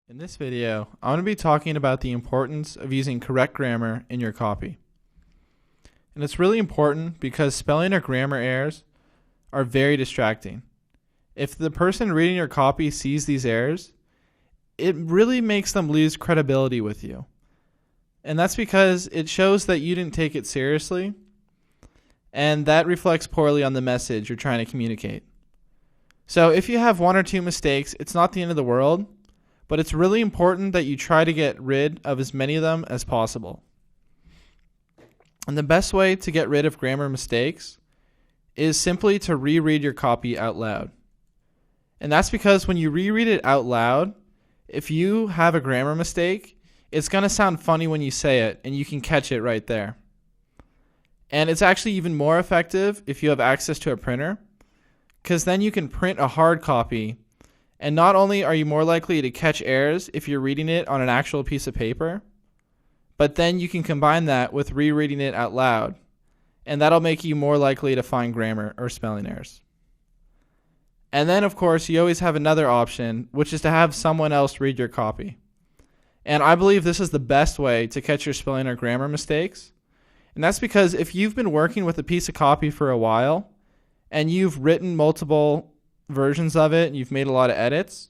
In this video, I'm going to be talking about the importance of using correct grammar in your copy. And it's really important because spelling or grammar errors are very distracting. If the person reading your copy sees these errors, it really makes them lose credibility with you. And that's because it shows that you didn't take it seriously, and that reflects poorly on the message you're trying to communicate. So if you have one or two mistakes, it's not the end of the world, but it's really important that you try to get rid of as many of them as possible. And the best way to get rid of grammar mistakes is simply to reread your copy out loud. And that's because when you reread it out loud, if you have a grammar mistake, it's going to sound funny when you say it, and you can catch it right there. And it's actually even more effective if you have access to a printer, because then you can print a hard copy, and not only are you more likely to catch errors if you're reading it on an actual piece of paper, but then you can combine that with rereading it out loud, and that'll make you more likely to find grammar or spelling errors. And then, of course, you always have another option, which is to have someone else read your copy. And I believe this is the best way to catch your spelling or grammar mistakes. And that's because if you've been working with a piece of copy for a while, and you've written multiple versions of it, and you've made a lot of edits,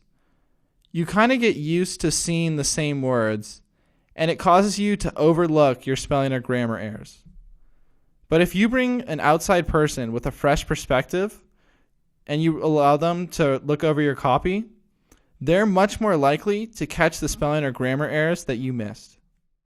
you kind of get used to seeing the same words, and it causes you to overlook your spelling or grammar errors. But if you bring an outside person with a fresh perspective, and you allow them to look over your copy, they're much more likely to catch the spelling or grammar errors that you missed.